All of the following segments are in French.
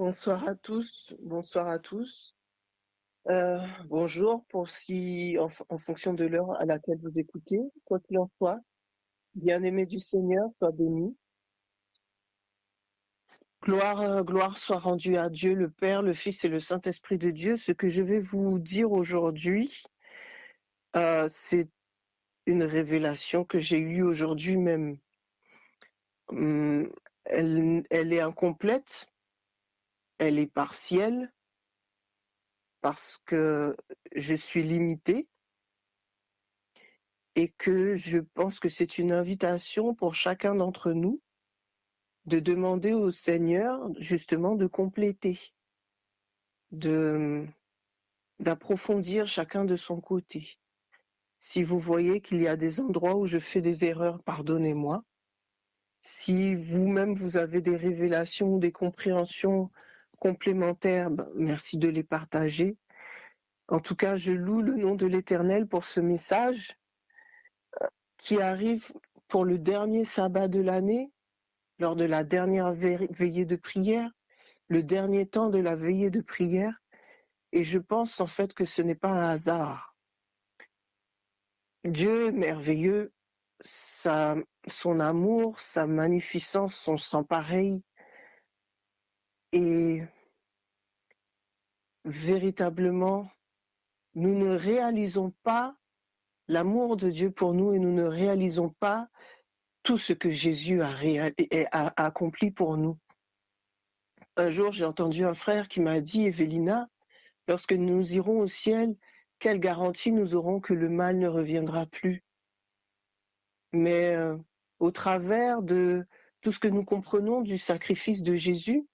Bonsoir à tous, bonsoir à tous. Bonjour pour si en fonction de l'heure à laquelle vous écoutez, quoi qu'il en soit, bien-aimé du Seigneur, sois béni. Gloire soit rendue à Dieu, le Père, le Fils et le Saint-Esprit de Dieu. Ce que je vais vous dire aujourd'hui, c'est une révélation que j'ai eue aujourd'hui même. Elle est incomplète, elle est partielle, parce que je suis limitée. Et que je pense que c'est une invitation pour chacun d'entre nous de demander au Seigneur justement de compléter, de d'approfondir chacun de son côté. Si vous voyez qu'il y a des endroits où je fais des erreurs, pardonnez-moi. Si vous-même vous avez des révélations ou des compréhensions complémentaires, merci de les partager. En tout cas, je loue le nom de l'Éternel pour ce message qui arrive pour le dernier sabbat de l'année, lors de la dernière veillée de prière, le dernier temps de la veillée de prière, et je pense en fait que ce n'est pas un hasard. Dieu est merveilleux, son amour, sa magnificence sont sans pareil, et véritablement, nous ne réalisons pas l'amour de Dieu pour nous et nous ne réalisons pas tout ce que Jésus a accompli pour nous. Un jour, j'ai entendu un frère qui m'a dit, Evelina, lorsque nous irons au ciel, quelle garantie nous aurons que le mal ne reviendra plus? Mais au travers de tout ce que nous comprenons du sacrifice de Jésus,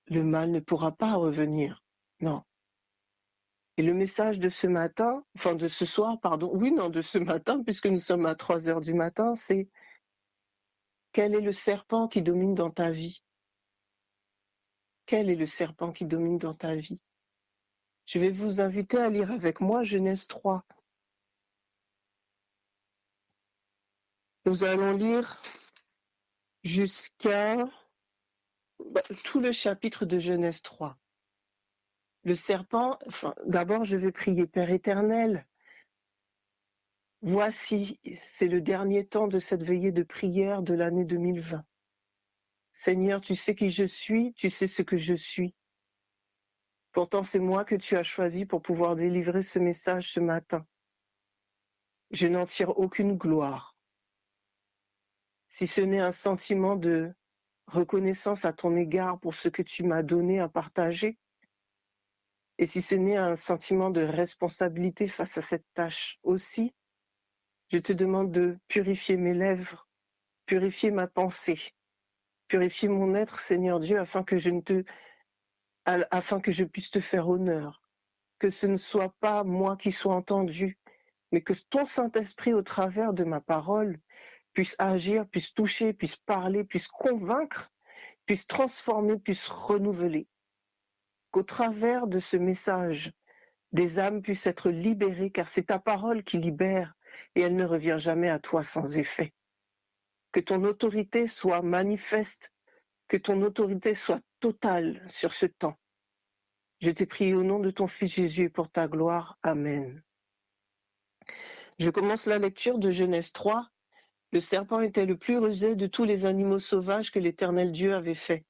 le mal ne pourra pas revenir. Non. Et le message de ce matin, enfin de ce soir, pardon, oui, non, de ce matin, puisque nous sommes à 3 heures du matin, c'est quel est le serpent qui domine dans ta vie? Quel est le serpent qui domine dans ta vie? Je vais vous inviter à lire avec moi Genèse 3. Nous allons lire jusqu'à tout le chapitre de Genèse 3. Le serpent, d'abord je vais prier. Père éternel, voici, c'est le dernier temps de cette veillée de prière de l'année 2020. Seigneur, tu sais qui je suis, tu sais ce que je suis. Pourtant, c'est moi que tu as choisi pour pouvoir délivrer ce message ce matin. Je n'en tire aucune gloire, si ce n'est un sentiment de reconnaissance à ton égard pour ce que tu m'as donné à partager, et si ce n'est un sentiment de responsabilité face à cette tâche aussi. Je te demande de purifier mes lèvres, purifier ma pensée, purifier mon être, Seigneur Dieu, afin que je puisse te faire honneur. Que ce ne soit pas moi qui sois entendu, mais que ton Saint-Esprit, au travers de ma parole, puisse agir, puisse toucher, puisse parler, puisse convaincre, puisse transformer, puisse renouveler. Qu'au travers de ce message, des âmes puissent être libérées, car c'est ta parole qui libère, et elle ne revient jamais à toi sans effet. Que ton autorité soit manifeste, que ton autorité soit totale sur ce temps. Je t'ai prié au nom de ton Fils Jésus et pour ta gloire. Amen. Je commence la lecture de Genèse 3. Le serpent était le plus rusé de tous les animaux sauvages que l'Éternel Dieu avait fait.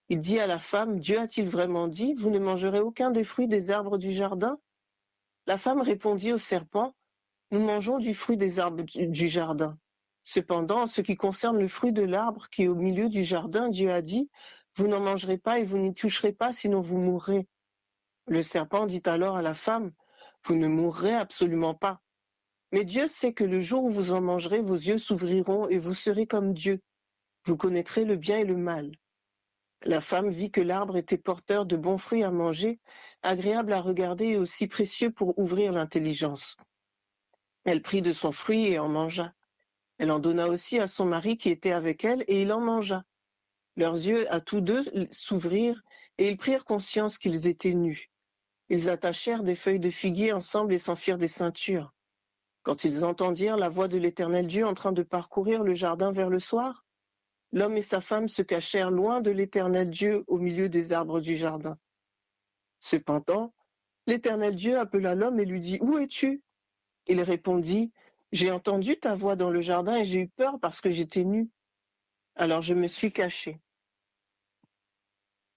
Il dit à la femme, Dieu a-t-il vraiment dit, vous ne mangerez aucun des fruits des arbres du jardin? La femme répondit au serpent, nous mangeons du fruit des arbres du jardin. Cependant, en ce qui concerne le fruit de l'arbre qui est au milieu du jardin, Dieu a dit, vous n'en mangerez pas et vous n'y toucherez pas, sinon vous mourrez. Le serpent dit alors à la femme, vous ne mourrez absolument pas. Mais Dieu sait que le jour où vous en mangerez, vos yeux s'ouvriront et vous serez comme Dieu. Vous connaîtrez le bien et le mal. La femme vit que l'arbre était porteur de bons fruits à manger, agréable à regarder et aussi précieux pour ouvrir l'intelligence. Elle prit de son fruit et en mangea. Elle en donna aussi à son mari qui était avec elle, et il en mangea. Leurs yeux à tous deux s'ouvrirent, et ils prirent conscience qu'ils étaient nus. Ils attachèrent des feuilles de figuier ensemble et s'en firent des ceintures. Quand ils entendirent la voix de l'Éternel Dieu en train de parcourir le jardin vers le soir, l'homme et sa femme se cachèrent loin de l'Éternel Dieu au milieu des arbres du jardin. Cependant, l'Éternel Dieu appela l'homme et lui dit, « Où es-tu » Il répondit, « J'ai entendu ta voix dans le jardin et j'ai eu peur parce que j'étais nu. Alors je me suis caché. »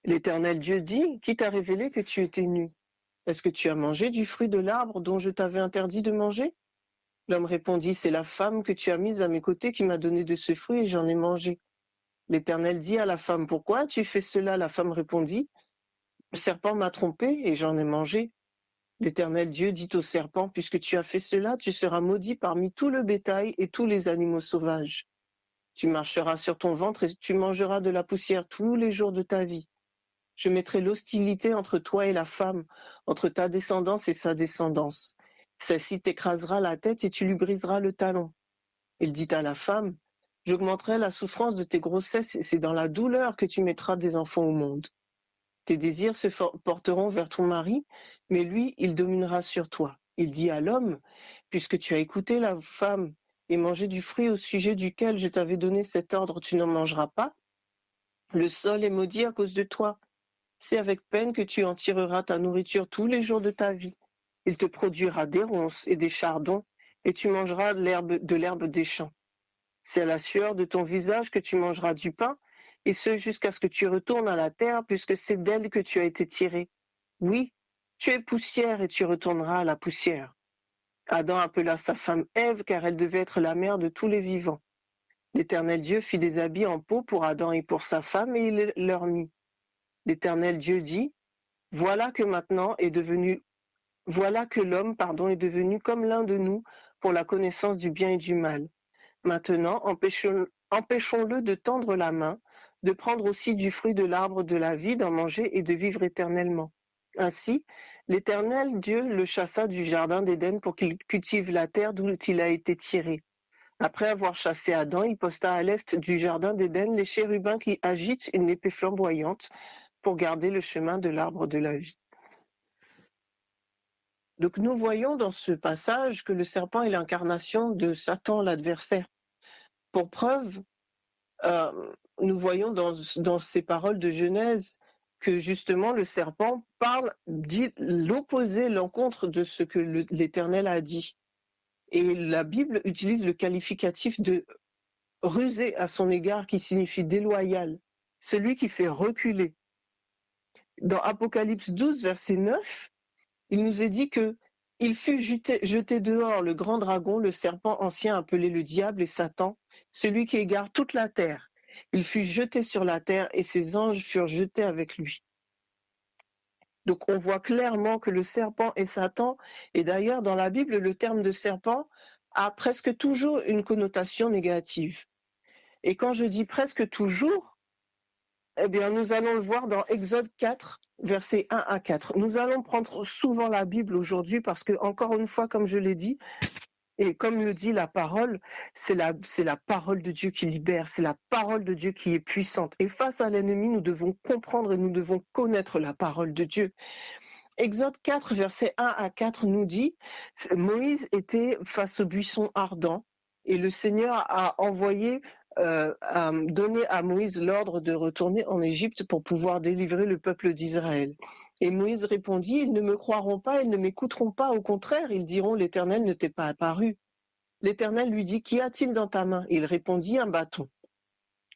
L'Éternel Dieu dit, « Qui t'a révélé que tu étais nu? Est-ce que tu as mangé du fruit de l'arbre dont je t'avais interdit de manger ?» L'homme répondit, « C'est la femme que tu as mise à mes côtés qui m'a donné de ce fruit et j'en ai mangé. » L'Éternel dit à la femme, « Pourquoi as-tu fait cela ?» La femme répondit, « Le serpent m'a trompé et j'en ai mangé. » L'Éternel Dieu dit au serpent, « Puisque tu as fait cela, tu seras maudit parmi tout le bétail et tous les animaux sauvages. Tu marcheras sur ton ventre et tu mangeras de la poussière tous les jours de ta vie. Je mettrai l'hostilité entre toi et la femme, entre ta descendance et sa descendance. Celle-ci t'écrasera la tête et tu lui briseras le talon. » Il dit à la femme, « J'augmenterai la souffrance de tes grossesses et c'est dans la douleur que tu mettras des enfants au monde. Tes désirs se porteront vers ton mari, mais lui, il dominera sur toi. » Il dit à l'homme, « Puisque tu as écouté la femme et mangé du fruit au sujet duquel je t'avais donné cet ordre, tu n'en mangeras pas. Le sol est maudit à cause de toi. C'est avec peine que tu en tireras ta nourriture tous les jours de ta vie. Il te produira des ronces et des chardons, et tu mangeras de l'herbe des champs. C'est à la sueur de ton visage que tu mangeras du pain, et ce jusqu'à ce que tu retournes à la terre, puisque c'est d'elle que tu as été tiré. Oui, tu es poussière et tu retourneras à la poussière. » Adam appela sa femme Ève, car elle devait être la mère de tous les vivants. L'Éternel Dieu fit des habits en peau pour Adam et pour sa femme, et il leur mit. L'Éternel Dieu dit, « Voilà que l'homme, est devenu comme l'un de nous pour la connaissance du bien et du mal. Maintenant, empêchons-le de tendre la main, de prendre aussi du fruit de l'arbre de la vie, d'en manger et de vivre éternellement. » Ainsi, l'Éternel Dieu le chassa du jardin d'Éden pour qu'il cultive la terre d'où il a été tiré. Après avoir chassé Adam, il posta à l'est du jardin d'Éden les chérubins qui agitent une épée flamboyante pour garder le chemin de l'arbre de la vie. Donc nous voyons dans ce passage que le serpent est l'incarnation de Satan, l'adversaire. Pour preuve, nous voyons dans ces paroles de Genèse que justement le serpent dit l'opposé, l'encontre de ce que l'Éternel a dit. Et la Bible utilise le qualificatif de rusé à son égard qui signifie déloyal, celui qui fait reculer. Dans Apocalypse 12, verset 9, il nous est dit que il fut jeté dehors le grand dragon, le serpent ancien appelé le diable et Satan, celui qui égare toute la terre. Il fut jeté sur la terre et ses anges furent jetés avec lui. Donc on voit clairement que le serpent est Satan, et d'ailleurs dans la Bible, le terme de serpent a presque toujours une connotation négative. Et quand je dis presque toujours, eh bien nous allons le voir dans Exode 4, versets 1 à 4. Nous allons prendre souvent la Bible aujourd'hui parce que, encore une fois, comme je l'ai dit, et comme le dit la parole, c'est la parole de Dieu qui libère, c'est la parole de Dieu qui est puissante. Et face à l'ennemi, nous devons comprendre et nous devons connaître la parole de Dieu. Exode 4, versets 1 à 4 nous dit, Moïse était face au buisson ardent et le Seigneur a donné à Moïse l'ordre de retourner en Égypte pour pouvoir délivrer le peuple d'Israël. Et Moïse répondit, « Ils ne me croiront pas, ils ne m'écouteront pas, au contraire, ils diront, l'Éternel ne t'est pas apparu. » L'Éternel lui dit, « Qu'y a-t-il dans ta main ?» Il répondit, « Un bâton. »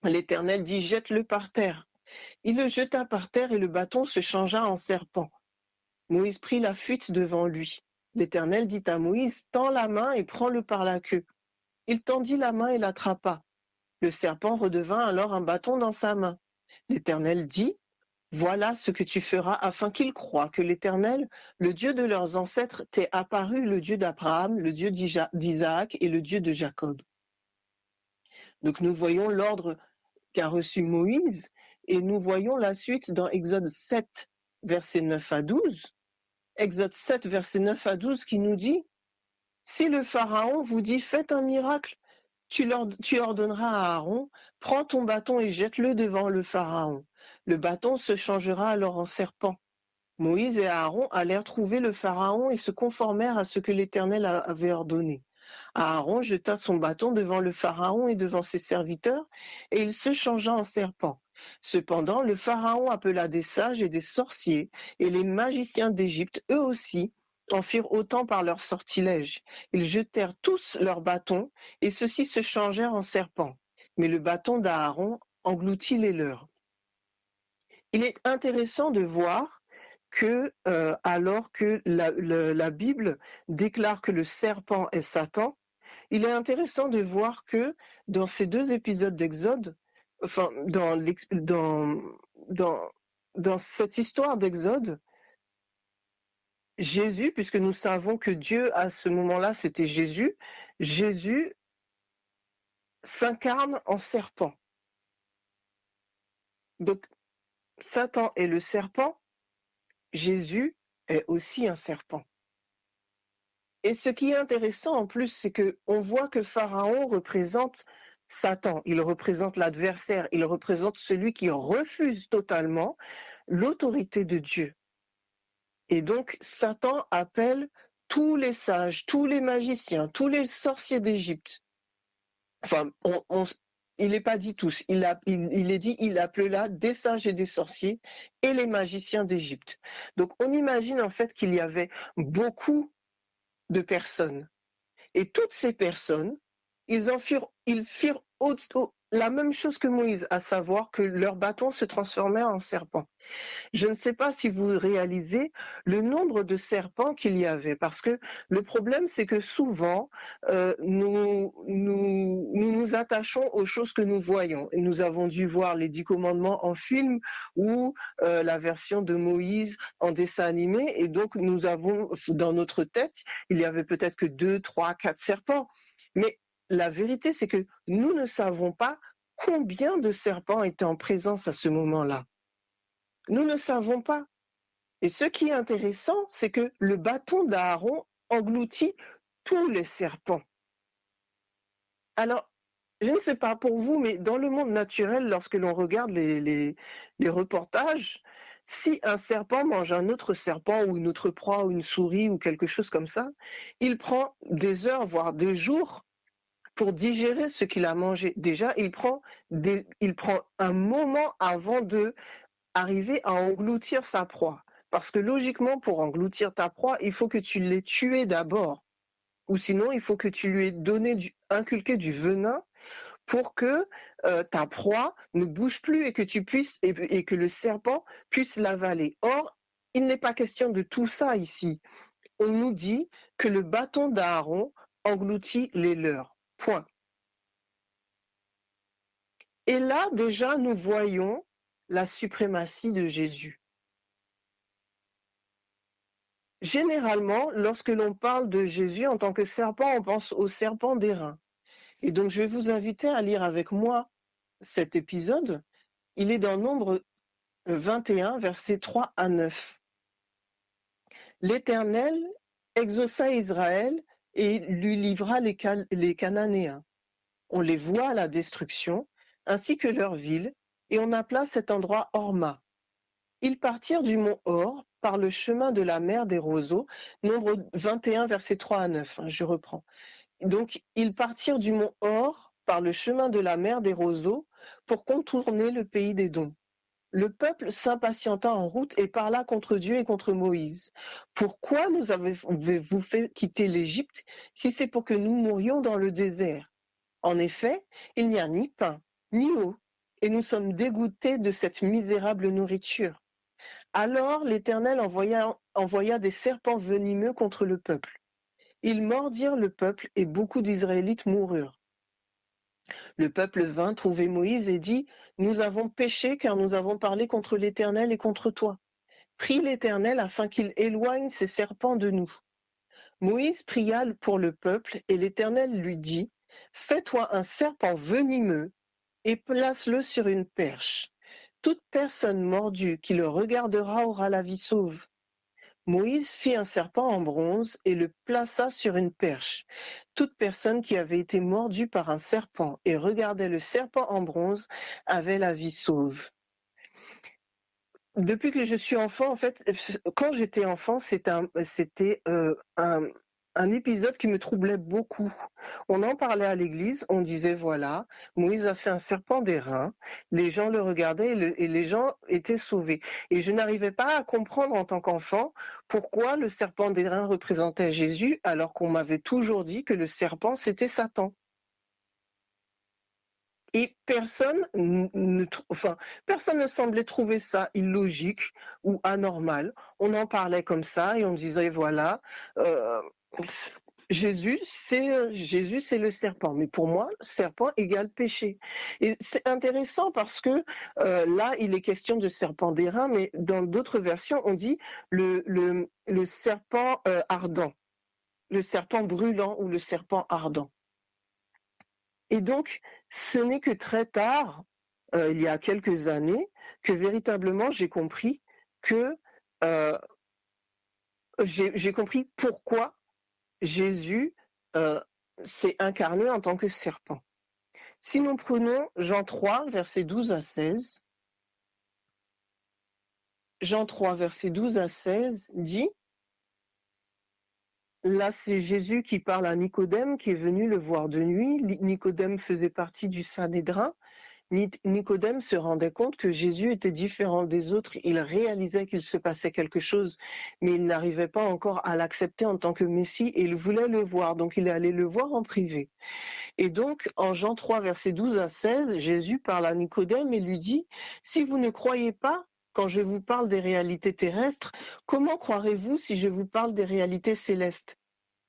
L'Éternel dit, « Jette-le par terre. » Il le jeta par terre et le bâton se changea en serpent. Moïse prit la fuite devant lui. L'Éternel dit à Moïse, « Tends la main et prends-le par la queue. » Il tendit la main et l'attrapa. Le serpent redevint alors un bâton dans sa main. L'Éternel dit, « Voilà ce que tu feras afin qu'ils croient que l'Éternel, le Dieu de leurs ancêtres, t'est apparu, le Dieu d'Abraham, le Dieu d'Isaac et le Dieu de Jacob. » Donc nous voyons l'ordre qu'a reçu Moïse et nous voyons la suite dans Exode 7, versets 9 à 12. Exode 7, versets 9 à 12 qui nous dit, « Si le Pharaon vous dit, faites un miracle, tu ordonneras à Aaron, prends ton bâton et jette-le devant le Pharaon. Le bâton se changera alors en serpent. » Moïse et Aaron allèrent trouver le Pharaon et se conformèrent à ce que l'Éternel avait ordonné. Aaron jeta son bâton devant le Pharaon et devant ses serviteurs, et il se changea en serpent. Cependant, le Pharaon appela des sages et des sorciers, et les magiciens d'Égypte, eux aussi, en firent autant par leurs sortilèges. Ils jetèrent tous leurs bâtons, et ceux-ci se changèrent en serpents. Mais le bâton d'Aaron engloutit les leurs. Il est intéressant de voir que alors que la Bible déclare que le serpent est Satan, il est intéressant de voir que dans ces 2 épisodes d'Exode, enfin dans cette histoire d'Exode, Jésus, puisque nous savons que Dieu à ce moment-là c'était Jésus s'incarne en serpent. Donc Satan est le serpent, Jésus est aussi un serpent. Et ce qui est intéressant en plus, c'est que on voit que Pharaon représente Satan, il représente l'adversaire, il représente celui qui refuse totalement l'autorité de Dieu. Et donc Satan appelle tous les sages, tous les magiciens, tous les sorciers d'Égypte. Enfin, il n'est pas dit tous, il est dit, il appela des sages et des sorciers et les magiciens d'Égypte. Donc on imagine en fait qu'il y avait beaucoup de personnes. Et toutes ces personnes, ils firent la même chose que Moïse, à savoir que leur bâton se transformait en serpent. Je ne sais pas si vous réalisez le nombre de serpents qu'il y avait, parce que le problème, c'est que souvent, nous nous attachons aux choses que nous voyons. Et nous avons dû voir les 10 commandements en film ou la version de Moïse en dessin animé, et donc nous avons, dans notre tête, il y avait peut-être que 2, 3, 4 serpents. Mais la vérité, c'est que nous ne savons pas combien de serpents étaient en présence à ce moment-là. Nous ne savons pas. Et ce qui est intéressant, c'est que le bâton d'Aaron engloutit tous les serpents. Alors, je ne sais pas pour vous, mais dans le monde naturel, lorsque l'on regarde les reportages, si un serpent mange un autre serpent ou une autre proie ou une souris ou quelque chose comme ça, il prend des heures, voire des jours pour digérer ce qu'il a mangé. Déjà, il prend un moment avant de arriver à engloutir sa proie. Parce que logiquement, pour engloutir ta proie, il faut que tu l'aies tué d'abord. Ou sinon, il faut que tu lui aies inculqué du venin pour que ta proie ne bouge plus et que tu puisses et que le serpent puisse l'avaler. Or, il n'est pas question de tout ça ici. On nous dit que le bâton d'Aaron engloutit les leurs. Point. Et là, déjà, nous voyons la suprématie de Jésus. Généralement, lorsque l'on parle de Jésus en tant que serpent, on pense au serpent d'airain. Et donc, je vais vous inviter à lire avec moi cet épisode. Il est dans Nombre 21, versets 3 à 9. L'Éternel exauça Israël et lui livra les Cananéens. On les voit à la destruction, ainsi que leurs villes, et on appela cet endroit Horma. Ils partirent du mont Hor par le chemin de la mer des roseaux, Nombre 21, versets 3 à 9, je reprends. Donc, ils partirent du mont Hor par le chemin de la mer des roseaux pour contourner le pays d'Édom. Le peuple s'impatienta en route et parla contre Dieu et contre Moïse. Pourquoi nous avez-vous fait quitter l'Égypte si c'est pour que nous mourions dans le désert? En effet, il n'y a ni pain, ni eau, et nous sommes dégoûtés de cette misérable nourriture. Alors l'Éternel envoya des serpents venimeux contre le peuple. Ils mordirent le peuple et beaucoup d'Israélites moururent. Le peuple vint trouver Moïse et dit, « Nous avons péché car nous avons parlé contre l'Éternel et contre toi. Prie l'Éternel afin qu'il éloigne ces serpents de nous. » Moïse pria pour le peuple et l'Éternel lui dit, « Fais-toi un serpent venimeux et place-le sur une perche. Toute personne mordue qui le regardera aura la vie sauve. » Moïse fit un serpent en bronze et le plaça sur une perche. Toute personne qui avait été mordue par un serpent et regardait le serpent en bronze avait la vie sauve. Depuis que je suis enfant, en fait, quand j'étais enfant, c'était un un épisode qui me troublait beaucoup. On en parlait à l'église, on disait voilà, Moïse a fait un serpent d'airain, les gens le regardaient et les gens étaient sauvés. Et je n'arrivais pas à comprendre en tant qu'enfant pourquoi le serpent d'airain représentait Jésus alors qu'on m'avait toujours dit que le serpent c'était Satan. Et personne ne semblait trouver ça illogique ou anormal. On en parlait comme ça et on disait voilà, Jésus c'est le serpent. Mais pour moi, serpent égale péché. Et c'est intéressant parce que là, il est question de serpent d'airain, mais dans d'autres versions, on dit le serpent ardent, le serpent brûlant ou le serpent ardent. Et donc, ce n'est que très tard, il y a quelques années, que véritablement j'ai compris que j'ai compris pourquoi Jésus s'est incarné en tant que serpent. Si nous prenons Jean 3, versets 12 à 16, Jean 3, versets 12 à 16 dit, là c'est Jésus qui parle à Nicodème qui est venu le voir de nuit. Nicodème faisait partie du Sanhédrin. Nicodème se rendait compte que Jésus était différent des autres. Il réalisait qu'il se passait quelque chose, mais il n'arrivait pas encore à l'accepter en tant que Messie et il voulait le voir. Donc il est allé le voir en privé. Et donc en Jean 3, versets 12 à 16, Jésus parle à Nicodème et lui dit « Si vous ne croyez pas quand je vous parle des réalités terrestres, comment croirez-vous si je vous parle des réalités célestes ?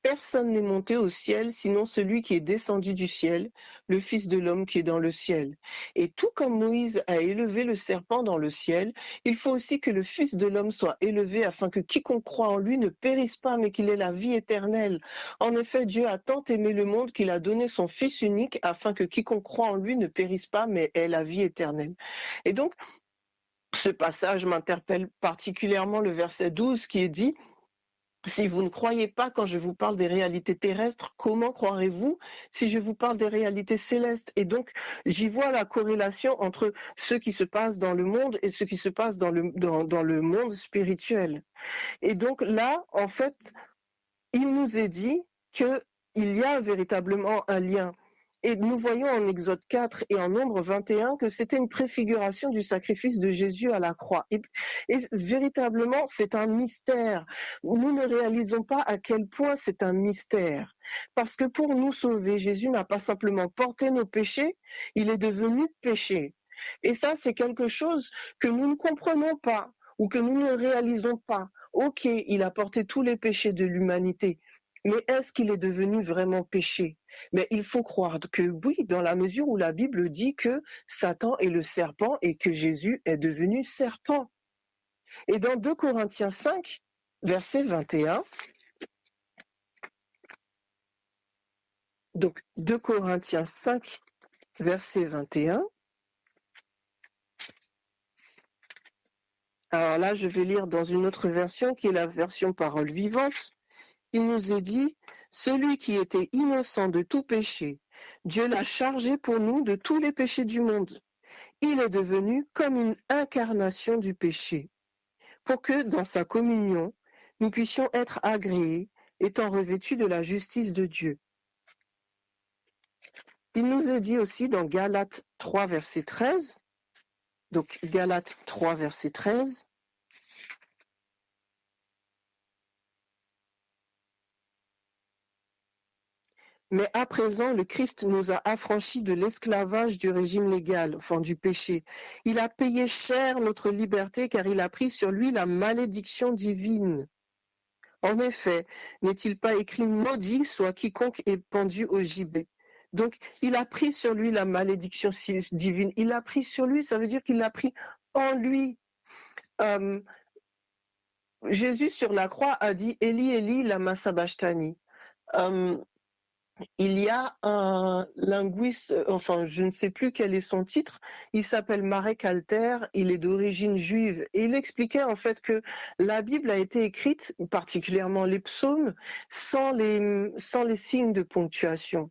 Personne n'est monté au ciel, sinon celui qui est descendu du ciel, le Fils de l'homme qui est dans le ciel. Et tout comme Moïse a élevé le serpent dans le ciel, il faut aussi que le Fils de l'homme soit élevé afin que quiconque croit en lui ne périsse pas, mais qu'il ait la vie éternelle. En effet, Dieu a tant aimé le monde qu'il a donné son Fils unique afin que quiconque croit en lui ne périsse pas, mais ait la vie éternelle. » Et donc, ce passage m'interpelle particulièrement le verset 12 qui est dit « Si vous ne croyez pas quand je vous parle des réalités terrestres, comment croirez-vous si je vous parle des réalités célestes ?» Et donc, j'y vois la corrélation entre ce qui se passe dans le monde et ce qui se passe dans le monde spirituel. Et donc là, en fait, il nous est dit qu'il y a véritablement un lien. Et nous voyons en Exode 4 et en Nombre 21 que c'était une préfiguration du sacrifice de Jésus à la croix. Et véritablement, c'est un mystère. Nous ne réalisons pas à quel point c'est un mystère. Parce que pour nous sauver, Jésus n'a pas simplement porté nos péchés, il est devenu péché. Et ça, c'est quelque chose que nous ne comprenons pas ou que nous ne réalisons pas. Ok, il a porté tous les péchés de l'humanité. Mais est-ce qu'il est devenu vraiment péché? Mais il faut croire que oui, dans la mesure où la Bible dit que Satan est le serpent et que Jésus est devenu serpent. Et dans 2 Corinthiens 5, verset 21, donc 2 Corinthiens 5, verset 21, alors là je vais lire dans une autre version qui est la version parole vivante. Il nous est dit, celui qui était innocent de tout péché, Dieu l'a chargé pour nous de tous les péchés du monde. Il est devenu comme une incarnation du péché, pour que dans sa communion, nous puissions être agréés, étant revêtus de la justice de Dieu. Il nous est dit aussi dans Galates 3, verset 13, donc Galates 3, verset 13, mais à présent, le Christ nous a affranchis de l'esclavage du régime légal, enfin du péché. Il a payé cher notre liberté car il a pris sur lui la malédiction divine. En effet, n'est-il pas écrit « Maudit soit quiconque est pendu au gibet ». Donc, il a pris sur lui la malédiction divine. Il l'a pris sur lui, ça veut dire qu'il l'a pris en lui. Jésus sur la croix a dit « Eli, Eli, lama sabachthani ». Il y a un linguiste, enfin je ne sais plus quel est son titre, il s'appelle Marek Alter, il est d'origine juive et il expliquait en fait que la Bible a été écrite, particulièrement les psaumes, sans les signes de ponctuation.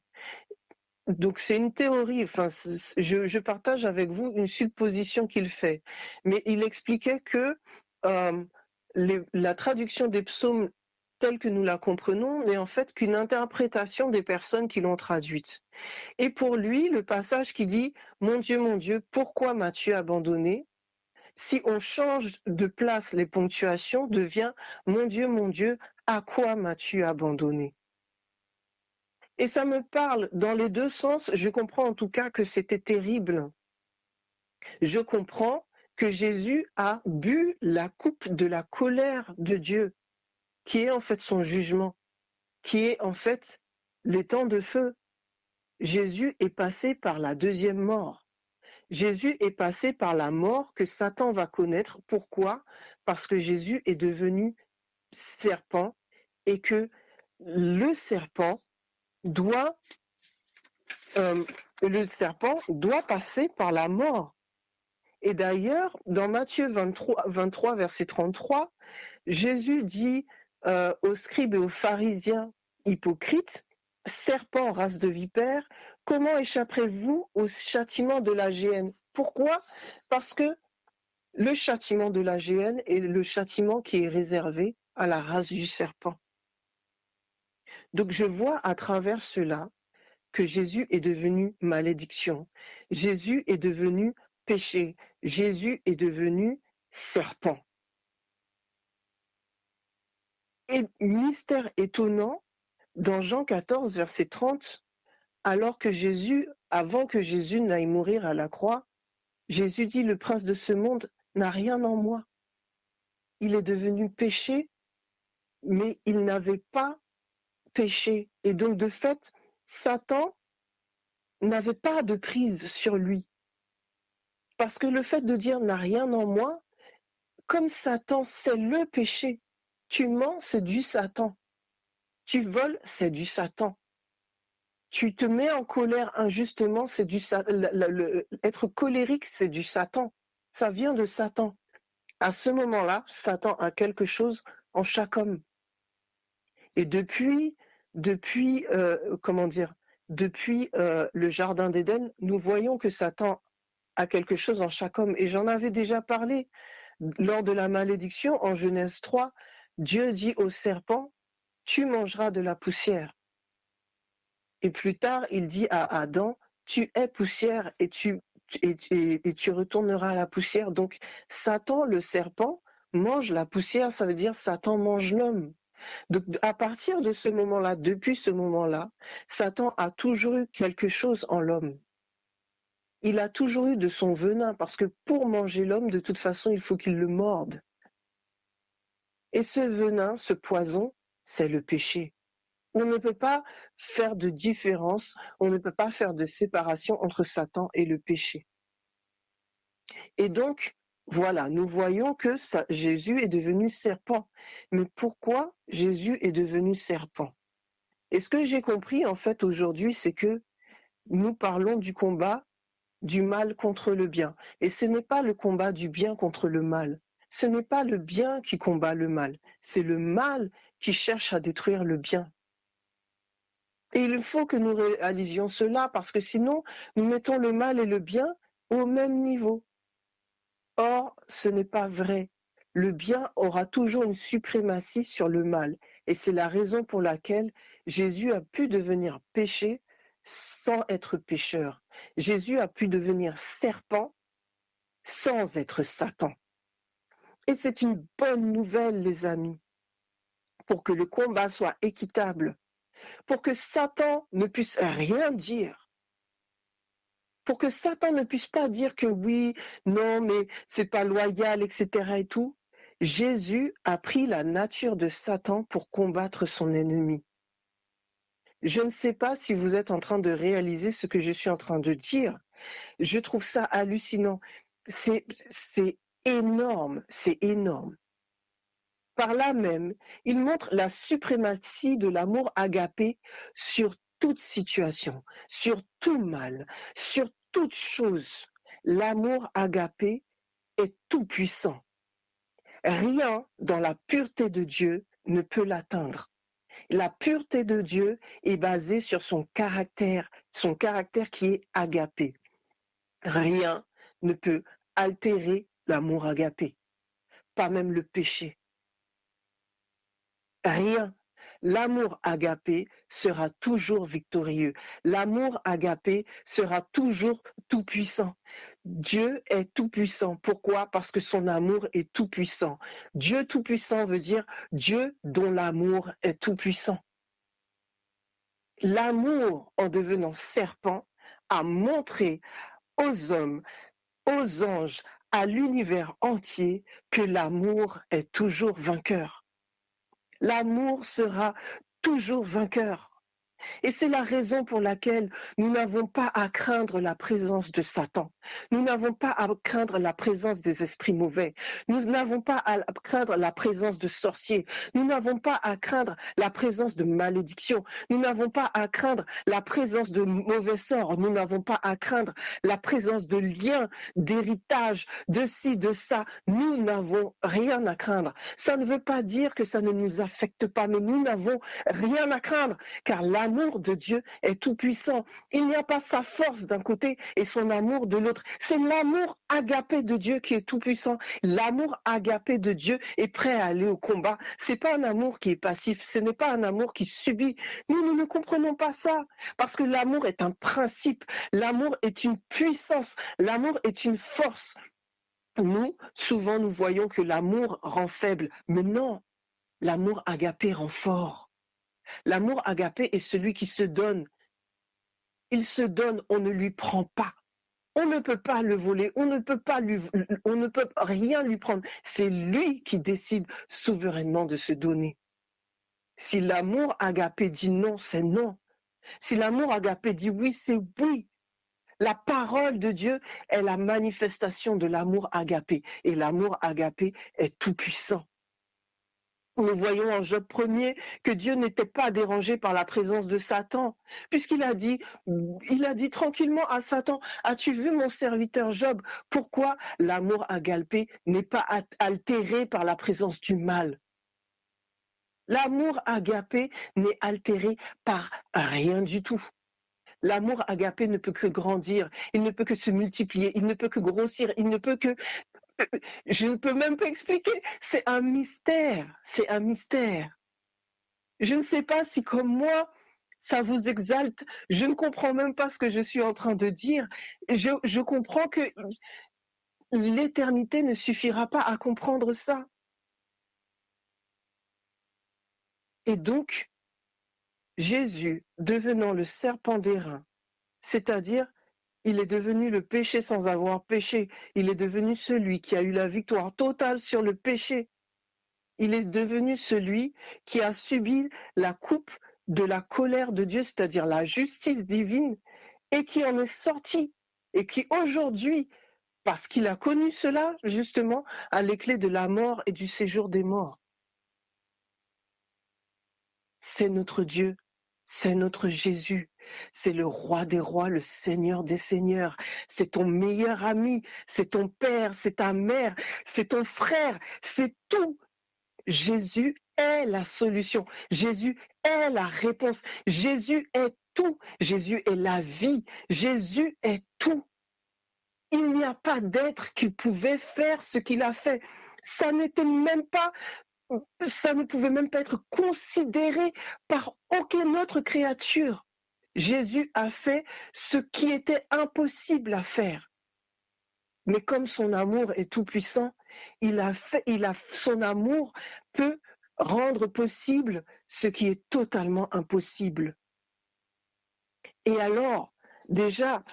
Donc c'est une théorie, enfin je partage avec vous une supposition qu'il fait, mais il expliquait que la traduction des psaumes telle que nous la comprenons, n'est en fait qu'une interprétation des personnes qui l'ont traduite. Et pour lui, le passage qui dit « Mon Dieu, pourquoi m'as-tu abandonné ?» si on change de place les ponctuations, devient « Mon Dieu, à quoi m'as-tu abandonné ?» Et ça me parle dans les deux sens. Je comprends en tout cas que c'était terrible. Je comprends que Jésus a bu la coupe de la colère de Dieu, qui est en fait son jugement, qui est en fait les temps de feu. Jésus est passé par la deuxième mort. Jésus est passé par la mort que Satan va connaître. Pourquoi? Parce que Jésus est devenu serpent et que le serpent doit passer par la mort. Et d'ailleurs, dans Matthieu 23 verset 33, Jésus dit aux scribes et aux pharisiens hypocrites, « Serpents, race de vipères, comment échapperez-vous au châtiment de la géhenne ?» Pourquoi? Parce que le châtiment de la géhenne est le châtiment qui est réservé à la race du serpent. Donc je vois à travers cela que Jésus est devenu malédiction. Jésus est devenu péché. Jésus est devenu serpent. Et mystère étonnant, dans Jean 14, verset 30, alors que Jésus, avant que Jésus n'aille mourir à la croix, Jésus dit, le prince de ce monde n'a rien en moi. Il est devenu péché, mais il n'avait pas péché. Et donc, de fait, Satan n'avait pas de prise sur lui. Parce que le fait de dire n'a rien en moi, comme Satan, c'est le péché. Tu mens, c'est du Satan. Tu voles, c'est du Satan. Tu te mets en colère injustement, c'est du être colérique, c'est du Satan. Ça vient de Satan. À ce moment-là, Satan a quelque chose en chaque homme. Et depuis le jardin d'Éden, nous voyons que Satan a quelque chose en chaque homme. Et j'en avais déjà parlé lors de la malédiction en Genèse 3. Dieu dit au serpent, tu mangeras de la poussière. Et plus tard, il dit à Adam, tu es poussière et tu retourneras à la poussière. Donc, Satan, le serpent, mange la poussière, ça veut dire Satan mange l'homme. Donc, à partir de ce moment-là, depuis ce moment-là, Satan a toujours eu quelque chose en l'homme. Il a toujours eu de son venin, parce que pour manger l'homme, de toute façon, il faut qu'il le morde. Et ce venin, ce poison, c'est le péché. On ne peut pas faire de différence, on ne peut pas faire de séparation entre Satan et le péché. Et donc, voilà, nous voyons que Jésus est devenu serpent. Mais pourquoi Jésus est devenu serpent? Et ce que j'ai compris en fait aujourd'hui, c'est que nous parlons du combat du mal contre le bien. Et ce n'est pas le combat du bien contre le mal. Ce n'est pas le bien qui combat le mal. C'est le mal qui cherche à détruire le bien. Et il faut que nous réalisions cela parce que sinon, nous mettons le mal et le bien au même niveau. Or, ce n'est pas vrai. Le bien aura toujours une suprématie sur le mal. Et c'est la raison pour laquelle Jésus a pu devenir péché sans être pécheur. Jésus a pu devenir serpent sans être Satan. Et c'est une bonne nouvelle, les amis, pour que le combat soit équitable, pour que Satan ne puisse rien dire, pour que Satan ne puisse pas dire que oui, non, mais c'est pas loyal, etc. et tout. Jésus a pris la nature de Satan pour combattre son ennemi. Je ne sais pas si vous êtes en train de réaliser ce que je suis en train de dire. Je trouve ça hallucinant. C'est énorme, c'est énorme. Par là même, il montre la suprématie de l'amour agapé sur toute situation, sur tout mal, sur toute chose. L'amour agapé est tout puissant. Rien dans la pureté de Dieu ne peut l'atteindre. La pureté de Dieu est basée sur son caractère qui est agapé. Rien ne peut altérer l'amour agapé, pas même le péché. rien. L'amour agapé sera toujours victorieux. L'amour agapé sera toujours tout-puissant. Dieu est tout-puissant. Pourquoi? Parce que son amour est tout-puissant. Dieu tout-puissant veut dire Dieu dont l'amour est tout-puissant. L'amour, en devenant serpent, a montré aux hommes, aux anges, à l'univers entier que l'amour est toujours vainqueur. L'amour sera toujours vainqueur. Et c'est la raison pour laquelle nous n'avons pas à craindre la présence de Satan. Nous n'avons pas à craindre la présence des esprits mauvais. Nous n'avons pas à craindre la présence de sorciers. Nous n'avons pas à craindre la présence de malédiction. Nous n'avons pas à craindre la présence de mauvais sorts. Nous n'avons pas à craindre la présence de liens, d'héritage, de ci, de ça. Nous n'avons rien à craindre. Ça ne veut pas dire que ça ne nous affecte pas, mais nous n'avons rien à craindre, car l'amour de Dieu est tout puissant. Il n'y a pas sa force d'un côté et son amour de l'autre. C'est l'amour agapé de Dieu qui est tout puissant. L'amour agapé de Dieu est prêt à aller au combat. C'est pas un amour qui est passif. Ce n'est pas un amour qui subit. Nous ne comprenons pas ça parce que l'amour est un principe. L'amour est une puissance. L'amour est une force. Nous, souvent, nous voyons que l'amour rend faible. Mais non, l'amour agapé rend fort. L'amour agapé est celui qui se donne. Il se donne, on ne lui prend pas. On ne peut pas le voler, on ne peut rien lui prendre. C'est lui qui décide souverainement de se donner. Si l'amour agapé dit non, c'est non. Si l'amour agapé dit oui, c'est oui. La parole de Dieu est la manifestation de l'amour agapé. Et l'amour agapé est tout puissant. Nous voyons en Job 1er que Dieu n'était pas dérangé par la présence de Satan, puisqu'il a dit tranquillement à Satan, as-tu vu mon serviteur Job? Pourquoi l'amour agapé n'est pas altéré par la présence du mal? L'amour agapé n'est altéré par rien du tout. L'amour agapé ne peut que grandir, il ne peut que se multiplier, il ne peut que grossir, il ne peut que... Je ne peux même pas expliquer, c'est un mystère, c'est un mystère. Je ne sais pas si comme moi, ça vous exalte, je ne comprends même pas ce que je suis en train de dire. Je comprends que l'éternité ne suffira pas à comprendre ça. Et donc, Jésus, devenant le serpent d'airain, c'est-à-dire il est devenu le péché sans avoir péché. Il est devenu celui qui a eu la victoire totale sur le péché. Il est devenu celui qui a subi la coupe de la colère de Dieu, c'est-à-dire la justice divine, et qui en est sorti. Et qui aujourd'hui, parce qu'il a connu cela, justement, a les clés de la mort et du séjour des morts. C'est notre Dieu, c'est notre Jésus. C'est le roi des rois, le seigneur des seigneurs. C'est ton meilleur ami, c'est ton père, c'est ta mère, c'est ton frère, c'est tout. Jésus est la solution. Jésus est la réponse. Jésus est tout. Jésus est la vie. Jésus est tout. Il n'y a pas d'être qui pouvait faire ce qu'il a fait. Ça ne pouvait même pas être considéré par aucune autre créature. Jésus a fait ce qui était impossible à faire. Mais comme son amour est tout puissant, son amour peut rendre possible ce qui est totalement impossible. Et alors, déjà,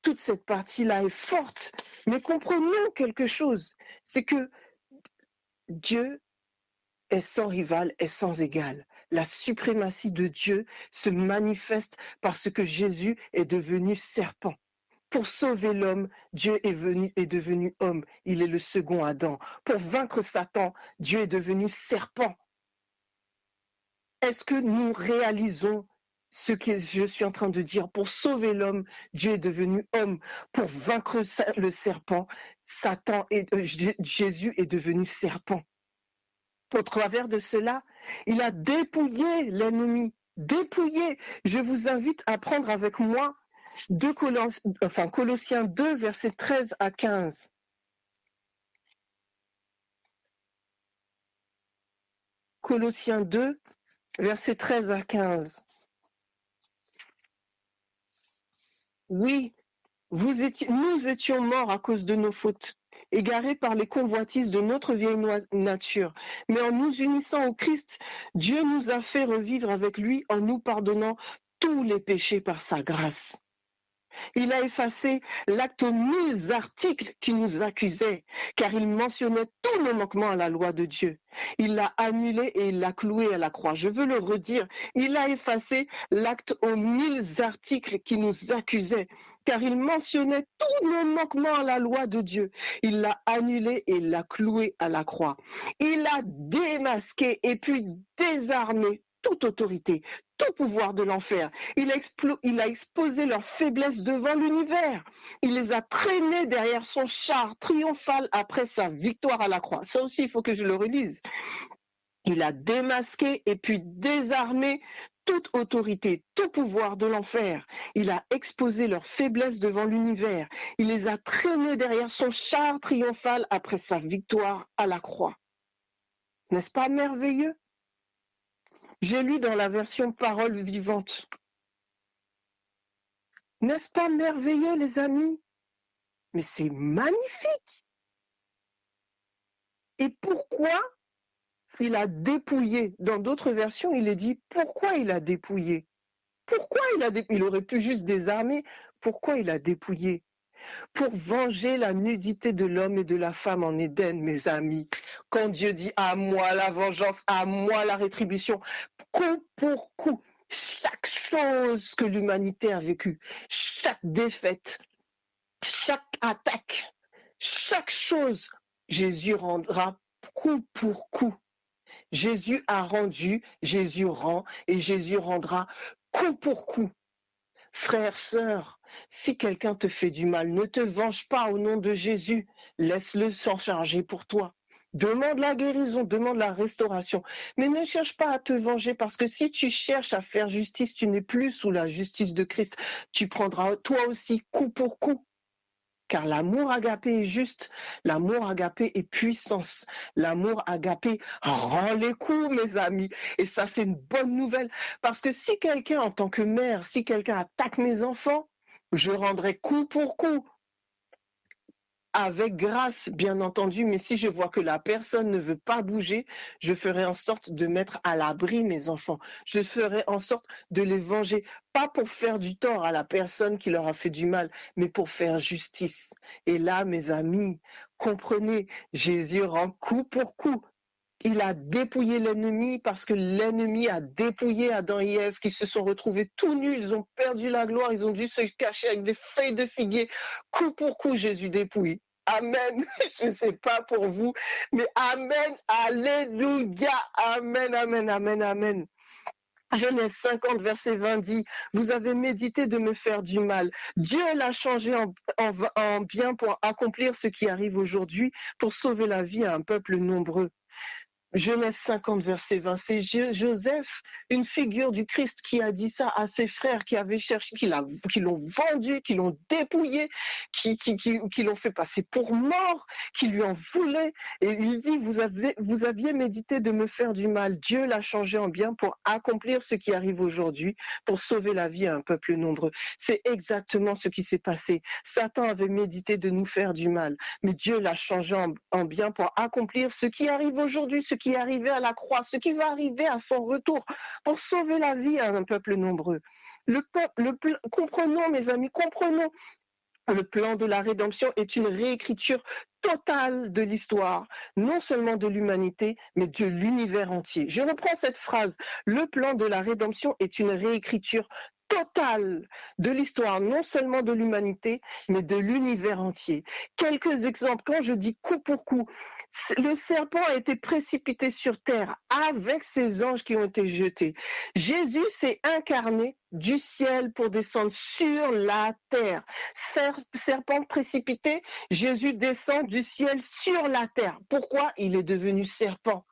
toute cette partie-là est forte, mais comprenons quelque chose, c'est que Dieu est sans rival, est sans égal. La suprématie de Dieu se manifeste parce que Jésus est devenu serpent. Pour sauver l'homme, Dieu est devenu homme. Il est le second Adam. Pour vaincre Satan, Dieu est devenu serpent. Est-ce que nous réalisons ce que je suis en train de dire? Pour sauver l'homme, Dieu est devenu homme. Pour vaincre le serpent, Jésus est devenu serpent. Au travers de cela, il a dépouillé l'ennemi. Dépouillé. Je vous invite à prendre avec moi Colossiens 2, versets 13 à 15. Colossiens 2, versets 13 à 15. Oui, nous étions morts à cause de nos fautes, égarés par les convoitises de notre vieille nature. Mais en nous unissant au Christ, Dieu nous a fait revivre avec lui en nous pardonnant tous les péchés par sa grâce. Il a effacé l'acte aux 1000 articles qui nous accusaient, car il mentionnait tous nos manquements à la loi de Dieu. Il l'a annulé et il l'a cloué à la croix. Je veux le redire, il a effacé l'acte aux 1000 articles qui nous accusaient, car il mentionnait tous nos manquements à la loi de Dieu. Il l'a annulé et il l'a cloué à la croix. Il a démasqué et puis désarmé toute autorité, tout pouvoir de l'enfer. Il a exposé leur faiblesse devant l'univers. Il les a traînés derrière son char triomphal après sa victoire à la croix. Ça aussi, il faut que je le relise. Il a démasqué et puis désarmé toute autorité, tout pouvoir de l'enfer. Il a exposé leur faiblesse devant l'univers. Il les a traînés derrière son char triomphal après sa victoire à la croix. N'est-ce pas merveilleux? J'ai lu dans la version Parole vivante. N'est-ce pas merveilleux, les amis? Mais c'est magnifique. Et pourquoi il a dépouillé? Dans d'autres versions, il est dit pourquoi il a dépouillé. Pourquoi il a dépouillé? Il aurait pu juste désarmer. Pourquoi il a dépouillé? Pour venger la nudité de l'homme et de la femme en Éden, mes amis. Quand Dieu dit à moi la vengeance, à moi la rétribution, coup pour coup, chaque chose que l'humanité a vécue, chaque défaite, chaque attaque, chaque chose, Jésus rendra coup pour coup. Jésus a rendu, Jésus rend et Jésus rendra coup pour coup. Frères, sœurs, si quelqu'un te fait du mal, ne te venge pas au nom de Jésus. Laisse-le s'en charger pour toi. Demande la guérison, demande la restauration. Mais ne cherche pas à te venger parce que si tu cherches à faire justice, tu n'es plus sous la justice de Christ. Tu prendras toi aussi coup pour coup. Car l'amour agapé est juste, l'amour agapé est puissance, l'amour agapé rend les coups, mes amis. Et ça, c'est une bonne nouvelle. Parce que si quelqu'un, en tant que mère, si quelqu'un attaque mes enfants, je rendrai coup pour coup. Avec grâce, bien entendu, mais si je vois que la personne ne veut pas bouger, je ferai en sorte de mettre à l'abri mes enfants. Je ferai en sorte de les venger, pas pour faire du tort à la personne qui leur a fait du mal, mais pour faire justice. Et là, mes amis, comprenez, Jésus rend coup pour coup. Il a dépouillé l'ennemi parce que l'ennemi a dépouillé Adam et Ève qui se sont retrouvés tout nus, ils ont perdu la gloire, ils ont dû se cacher avec des feuilles de figuier. Coup pour coup, Jésus dépouille. Amen. Je ne sais pas pour vous, mais amen, alléluia, amen, amen, amen, amen. Genèse 50, verset 20 dit, vous avez médité de me faire du mal. Dieu l'a changé en bien pour accomplir ce qui arrive aujourd'hui, pour sauver la vie à un peuple nombreux. Genèse 50, verset 20, c'est Joseph, une figure du Christ, qui a dit ça à ses frères qui avaient cherché, qui l'ont vendu, qui l'ont dépouillé, qui l'ont fait passer pour mort, qui lui en voulaient. Et il dit, vous aviez médité de me faire du mal. Dieu l'a changé en bien pour accomplir ce qui arrive aujourd'hui, pour sauver la vie à un peuple nombreux. C'est exactement ce qui s'est passé. Satan avait médité de nous faire du mal, mais Dieu l'a changé en bien pour accomplir ce qui arrive aujourd'hui, ce qui est arrivé à la croix, ce qui va arriver à son retour, pour sauver la vie à un peuple nombreux. Comprenons, mes amis, comprenons. Le plan de la rédemption est une réécriture totale de l'histoire, non seulement de l'humanité, mais de l'univers entier. Je reprends cette phrase. Le plan de la rédemption est une réécriture totale de l'histoire, non seulement de l'humanité, mais de l'univers entier. Quelques exemples. Quand je dis coup pour coup, le serpent a été précipité sur terre avec ses anges qui ont été jetés. Jésus s'est incarné du ciel pour descendre sur la terre. Serpent précipité, Jésus descend du ciel sur la terre. Pourquoi? Il est devenu serpent.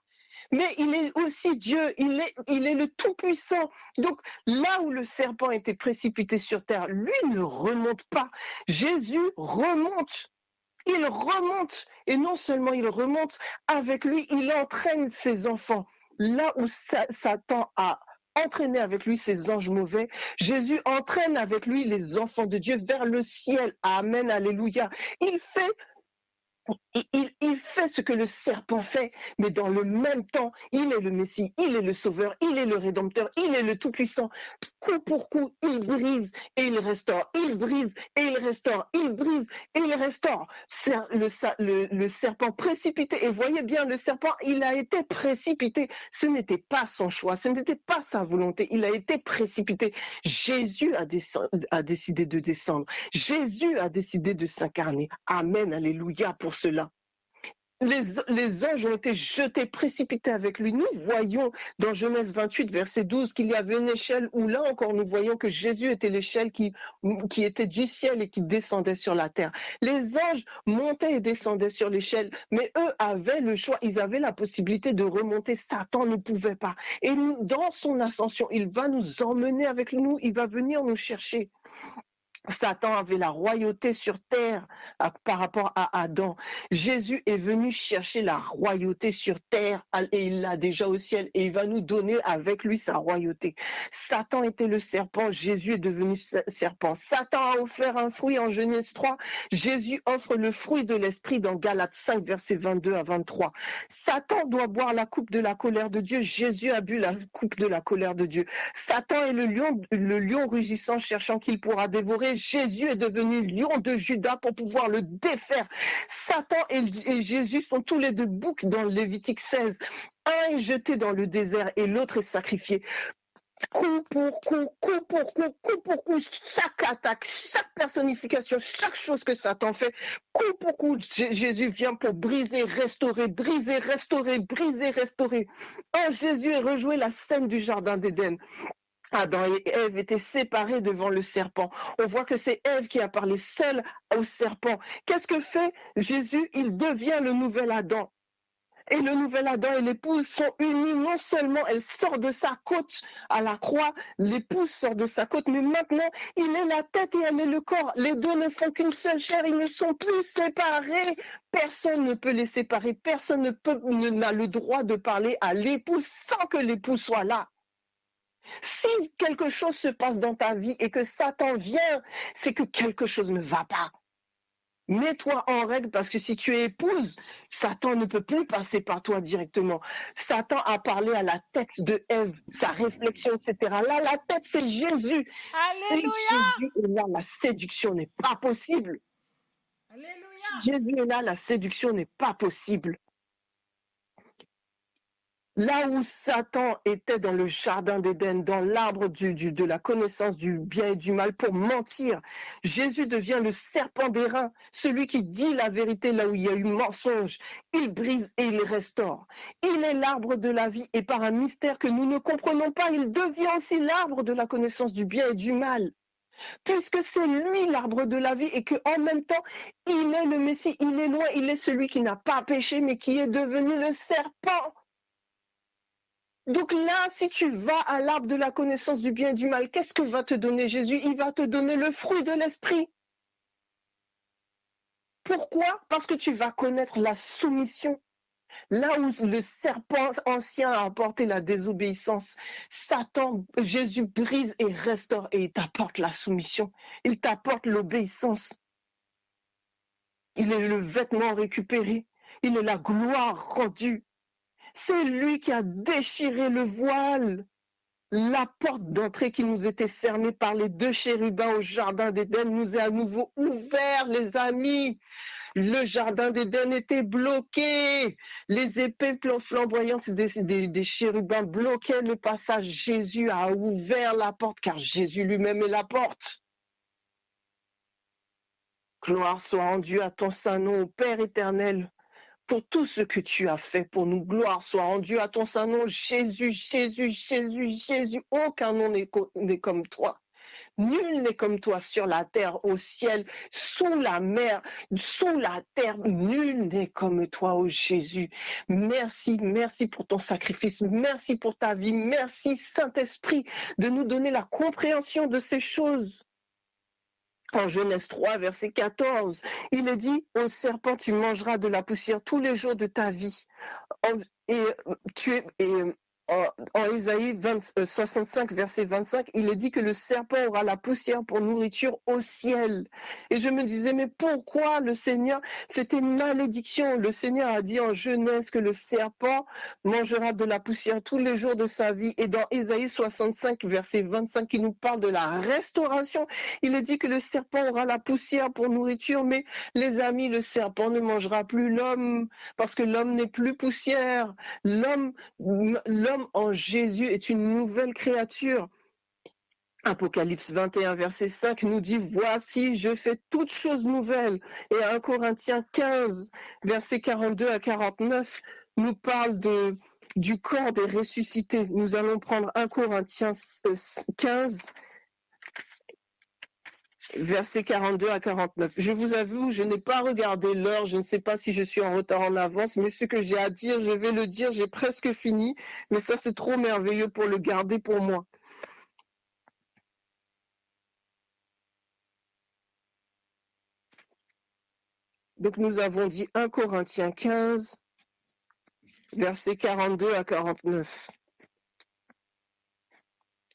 Mais il est aussi Dieu, il est le Tout-Puissant. Donc là où le serpent était précipité sur terre, lui ne remonte pas. Jésus remonte. Il remonte, et non seulement il remonte, avec lui, il entraîne ses enfants. Là où Satan a entraîné avec lui ses anges mauvais, Jésus entraîne avec lui les enfants de Dieu vers le ciel. Amen, alléluia. Il fait ce que le serpent fait, mais dans le même temps, il est le Messie, il est le Sauveur, il est le Rédempteur, il est le Tout-Puissant. Coup pour coup, il brise et il restaure, il brise et il restaure, il brise et il restaure. Le serpent précipité, et voyez bien, le serpent, il a été précipité. Ce n'était pas son choix, ce n'était pas sa volonté, il a été précipité. Jésus a décidé de descendre. Jésus a décidé de s'incarner. Amen, alléluia pour cela. Les anges ont été jetés, précipités avec lui. Nous voyons dans Genèse 28, verset 12, qu'il y avait une échelle où là encore nous voyons que Jésus était l'échelle qui était du ciel et qui descendait sur la terre. Les anges montaient et descendaient sur l'échelle, mais eux avaient le choix, ils avaient la possibilité de remonter. Satan ne pouvait pas. Et dans son ascension, il va nous emmener avec nous, il va venir nous chercher. Satan avait la royauté sur terre par rapport à Adam. Jésus est venu chercher la royauté sur terre et il l'a déjà au ciel et il va nous donner avec lui sa royauté. Satan était le serpent, Jésus est devenu serpent. Satan a offert un fruit en Genèse 3, Jésus offre le fruit de l'esprit dans Galates 5, versets 22 à 23. Satan doit boire la coupe de la colère de Dieu, Jésus a bu la coupe de la colère de Dieu. Satan est le lion rugissant cherchant qu'il pourra dévorer. Jésus est devenu lion de Juda pour pouvoir le défaire. Satan et Jésus sont tous les deux boucs dans Lévitique 16. Un est jeté dans le désert et l'autre est sacrifié. Coup pour coup, coup pour coup, coup pour coup, chaque attaque, chaque personnification, chaque chose que Satan fait, coup pour coup, Jésus vient pour briser, restaurer, briser, restaurer, briser, restaurer. En Jésus est rejoué la scène du jardin d'Éden. Adam et Ève étaient séparés devant le serpent. On voit que c'est Ève qui a parlé seule au serpent. Qu'est-ce que fait Jésus? Il devient le nouvel Adam. Et le nouvel Adam et l'épouse sont unis. Non seulement elle sort de sa côte à la croix, l'épouse sort de sa côte, mais maintenant il est la tête et elle est le corps. Les deux ne font qu'une seule chair, ils ne sont plus séparés. Personne ne peut les séparer. Personne n'a le droit de parler à l'épouse sans que l'épouse soit là. Si quelque chose se passe dans ta vie et que Satan vient, c'est que quelque chose ne va pas. Mets-toi en règle parce que si tu es épouse, Satan ne peut plus passer par toi directement. Satan a parlé à la tête de Ève, sa réflexion, etc. Là, la tête, c'est Jésus. Alléluia. Si Jésus est là, la séduction n'est pas possible. Alléluia. Si Jésus est là, la séduction n'est pas possible. Là où Satan était dans le jardin d'Éden, dans l'arbre de la connaissance du bien et du mal pour mentir, Jésus devient le serpent d'airain, celui qui dit la vérité là où il y a eu mensonge. Il brise et il restaure. Il est l'arbre de la vie et par un mystère que nous ne comprenons pas, il devient aussi l'arbre de la connaissance du bien et du mal. Puisque c'est lui l'arbre de la vie et qu'en même temps, il est le Messie, il est loin, il est celui qui n'a pas péché mais qui est devenu le serpent. Donc là, si tu vas à l'arbre de la connaissance du bien et du mal, qu'est-ce que va te donner Jésus? Il va te donner le fruit de l'esprit. Pourquoi? Parce que tu vas connaître la soumission. Là où le serpent ancien a apporté la désobéissance, Jésus brise et restaure et il t'apporte la soumission. Il t'apporte l'obéissance. Il est le vêtement récupéré. Il est la gloire rendue. C'est lui qui a déchiré le voile. La porte d'entrée qui nous était fermée par les deux chérubins au jardin d'Éden nous est à nouveau ouverte, les amis. Le jardin d'Éden était bloqué. Les épées flamboyantes des chérubins bloquaient le passage. Jésus a ouvert la porte car Jésus lui-même est la porte. Gloire soit rendue à ton saint nom, au Père éternel, pour tout ce que tu as fait pour nous. Gloire soit rendue à ton saint nom, Jésus, Jésus, Jésus, Jésus. Aucun nom n'est comme toi. Nul n'est comme toi sur la terre, au ciel, sous la mer, sous la terre. Nul n'est comme toi, ô Jésus. Merci, merci pour ton sacrifice. Merci pour ta vie. Merci, Saint-Esprit, de nous donner la compréhension de ces choses. En Genèse 3, verset 14, il est dit, au serpent, tu mangeras de la poussière tous les jours de ta vie. En Ésaïe 65, verset 25, il est dit que le serpent aura la poussière pour nourriture au ciel. Et je me disais, mais pourquoi le Seigneur, c'était une malédiction. Le Seigneur a dit en Genèse que le serpent mangera de la poussière tous les jours de sa vie. Et dans Ésaïe 65, verset 25, qui nous parle de la restauration, il est dit que le serpent aura la poussière pour nourriture. Mais les amis, le serpent ne mangera plus l'homme, parce que l'homme n'est plus poussière. L'homme en Jésus est une nouvelle créature. Apocalypse 21, verset 5 nous dit, voici, je fais toutes choses nouvelles. Et 1 Corinthiens 15, verset 42 à 49, nous parle du corps des ressuscités. Nous allons prendre 1 Corinthiens 15, versets 42 à 49. Je vous avoue, je n'ai pas regardé l'heure, je ne sais pas si je suis en retard en avance, mais ce que j'ai à dire, je vais le dire, j'ai presque fini, mais ça c'est trop merveilleux pour le garder pour moi. Donc nous avons dit 1 Corinthiens 15, versets 42 à 49.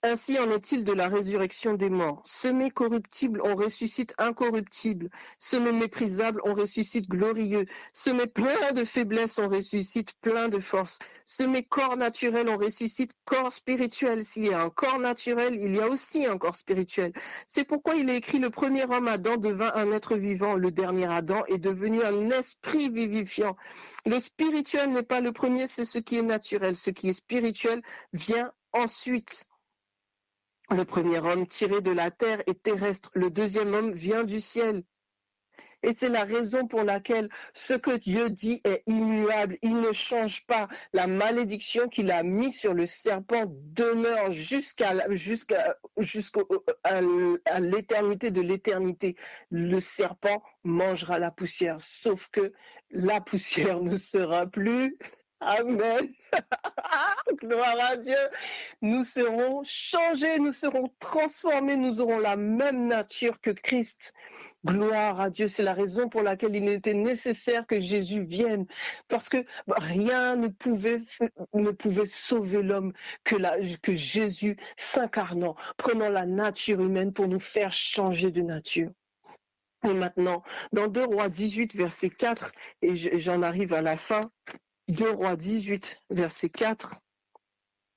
Ainsi en est-il de la résurrection des morts. Semé corruptible, on ressuscite incorruptible. Semé méprisable, on ressuscite glorieux. Semé plein de faiblesse, on ressuscite plein de force. Semé corps naturel, on ressuscite corps spirituel. S'il y a un corps naturel, il y a aussi un corps spirituel. C'est pourquoi il est écrit, le premier homme Adam devint un être vivant. Le dernier Adam est devenu un esprit vivifiant. Le spirituel n'est pas le premier, c'est ce qui est naturel. Ce qui est spirituel vient ensuite. Le premier homme tiré de la terre est terrestre, le deuxième homme vient du ciel. Et c'est la raison pour laquelle ce que Dieu dit est immuable, il ne change pas. La malédiction qu'il a mise sur le serpent demeure jusqu'à l'éternité de l'éternité. Le serpent mangera la poussière, sauf que la poussière ne sera plus. Amen. Gloire à Dieu. Nous serons changés, nous serons transformés, nous aurons la même nature que Christ. Gloire à Dieu, c'est la raison pour laquelle il était nécessaire que Jésus vienne, parce que rien ne pouvait sauver l'homme que Jésus s'incarnant, prenant la nature humaine pour nous faire changer de nature. Et maintenant, dans 2 Rois 18, verset 4, et j'en arrive à la fin, 2 Rois 18, verset 4,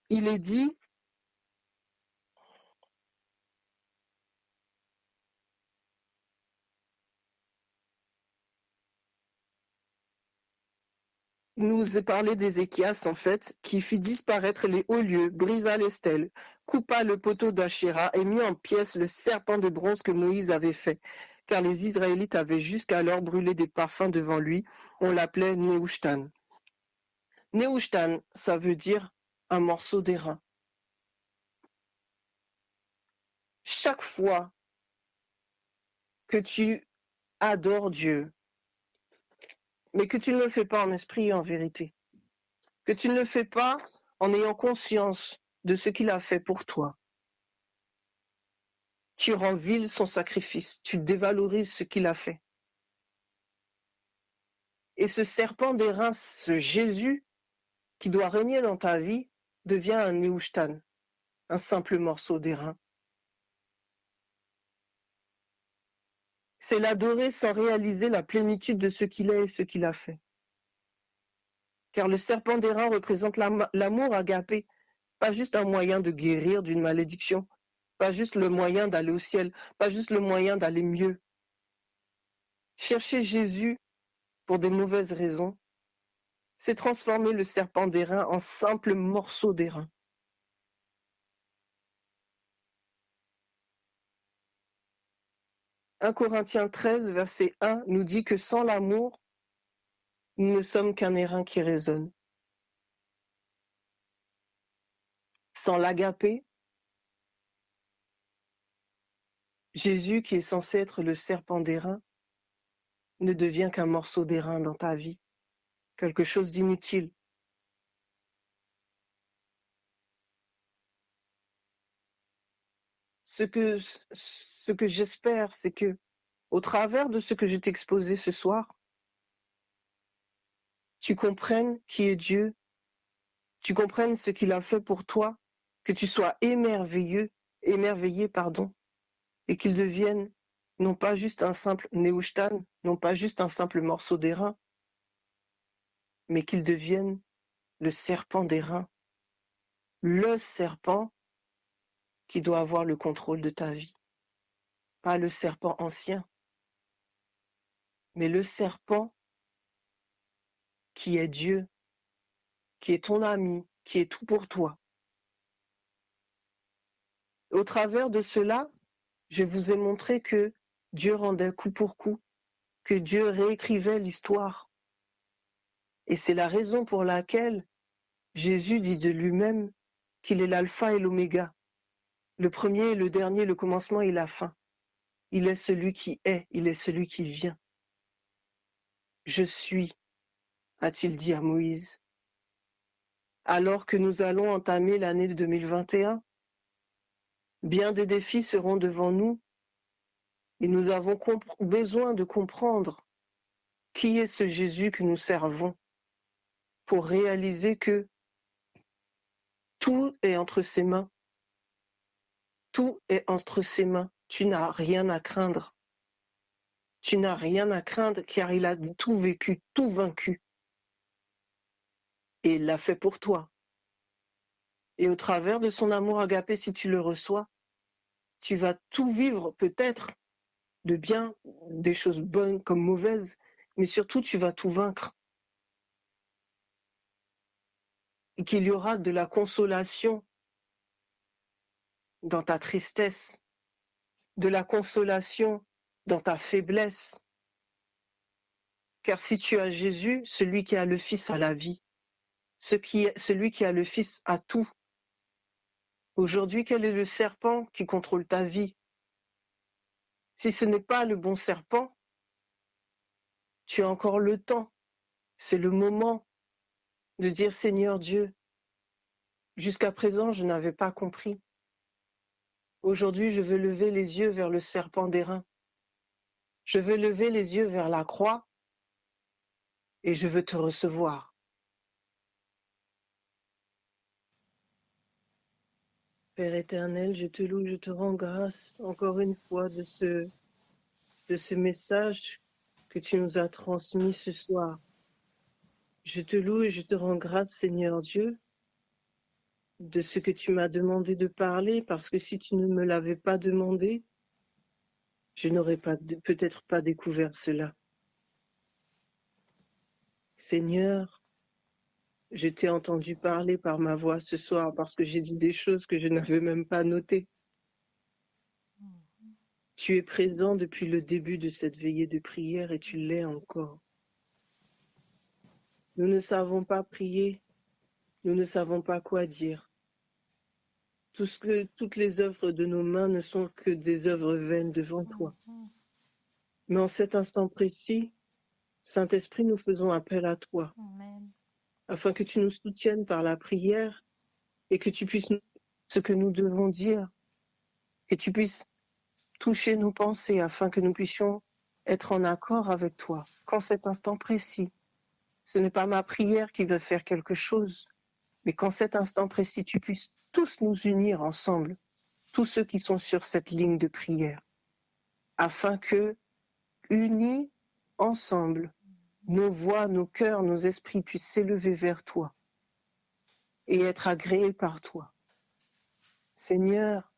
il est dit, il nous est parlé d'Ézéchias, en fait, qui fit disparaître les hauts lieux, brisa les stèles, coupa le poteau d'Achéra et mit en pièces le serpent de bronze que Moïse avait fait. Car les Israélites avaient jusqu'alors brûlé des parfums devant lui. On l'appelait Nehushtan. Nehushtan, ça veut dire un morceau d'airain. Chaque fois que tu adores Dieu, mais que tu ne le fais pas en esprit et en vérité, que tu ne le fais pas en ayant conscience de ce qu'il a fait pour toi, tu rends vil son sacrifice, tu dévalorises ce qu'il a fait. Et ce serpent d'airain, ce Jésus qui doit régner dans ta vie, devient un Nehushtan, un simple morceau d'airain. C'est l'adorer sans réaliser la plénitude de ce qu'il est et ce qu'il a fait. Car le serpent d'airain représente l'amour agapé, pas juste un moyen de guérir d'une malédiction, pas juste le moyen d'aller au ciel, pas juste le moyen d'aller mieux. Chercher Jésus pour des mauvaises raisons, c'est transformer le serpent d'airain en simple morceau d'airain. « 1 Corinthiens 13, verset 1 nous dit que sans l'amour, nous ne sommes qu'un airain qui résonne. Sans l'agapé, Jésus, qui est censé être le serpent d'airain, ne devient qu'un morceau d'airain dans ta vie, quelque chose d'inutile. ce que j'espère, c'est que, au travers de ce que je t'ai exposé ce soir, tu comprennes qui est Dieu, tu comprennes ce qu'il a fait pour toi, que tu sois émerveillé, et qu'il devienne non pas juste un simple Neushtan, non pas juste un simple morceau d'airain, mais qu'il devienne le serpent d'airain, le serpent qui doit avoir le contrôle de ta vie. Pas le serpent ancien, mais le serpent qui est Dieu, qui est ton ami, qui est tout pour toi. Au travers de cela, je vous ai montré que Dieu rendait coup pour coup, que Dieu réécrivait l'histoire. Et c'est la raison pour laquelle Jésus dit de lui-même qu'il est l'alpha et l'oméga, le premier et le dernier, le commencement et la fin. Il est celui qui est, il est celui qui vient. Je suis, a-t-il dit à Moïse. Alors que nous allons entamer l'année 2021, bien des défis seront devant nous et nous avons besoin de comprendre qui est ce Jésus que nous servons pour réaliser que tout est entre ses mains. Tout est entre ses mains. Tu n'as rien à craindre. Tu n'as rien à craindre car il a tout vécu, tout vaincu. Et il l'a fait pour toi. Et au travers de son amour agapé, si tu le reçois, tu vas tout vivre peut-être de bien, des choses bonnes comme mauvaises, mais surtout tu vas tout vaincre. Et qu'il y aura de la consolation dans ta tristesse, de la consolation dans ta faiblesse. Car si tu as Jésus, celui qui a le Fils a la vie. Celui qui a le Fils a tout. Aujourd'hui, quel est le serpent qui contrôle ta vie? Si ce n'est pas le bon serpent, tu as encore le temps. C'est le moment de dire Seigneur Dieu, jusqu'à présent, je n'avais pas compris. Aujourd'hui, je veux lever les yeux vers le serpent d'airain. Je veux lever les yeux vers la croix et je veux te recevoir. Père éternel, je te loue, je te rends grâce encore une fois de ce message que tu nous as transmis ce soir. Je te loue et je te rends grâce, Seigneur Dieu, de ce que tu m'as demandé de parler, parce que si tu ne me l'avais pas demandé, je n'aurais peut-être pas découvert cela. Seigneur, je t'ai entendu parler par ma voix ce soir parce que j'ai dit des choses que je n'avais même pas notées. Tu es présent depuis le début de cette veillée de prière et tu l'es encore. Nous ne savons pas prier, nous ne savons pas quoi dire. Toutes les œuvres de nos mains ne sont que des œuvres vaines devant toi. Mais en cet instant précis, Saint-Esprit, nous faisons appel à toi, afin que tu nous soutiennes par la prière et que tu puisses nous dire ce que nous devons dire, que tu puisses toucher nos pensées afin que nous puissions être en accord avec toi. Qu'en cet instant précis, ce n'est pas ma prière qui va faire quelque chose, mais qu'en cet instant précis, tu puisses tous nous unir ensemble, tous ceux qui sont sur cette ligne de prière, afin que, unis ensemble, nos voix, nos cœurs, nos esprits puissent s'élever vers toi et être agréés par toi. Seigneur,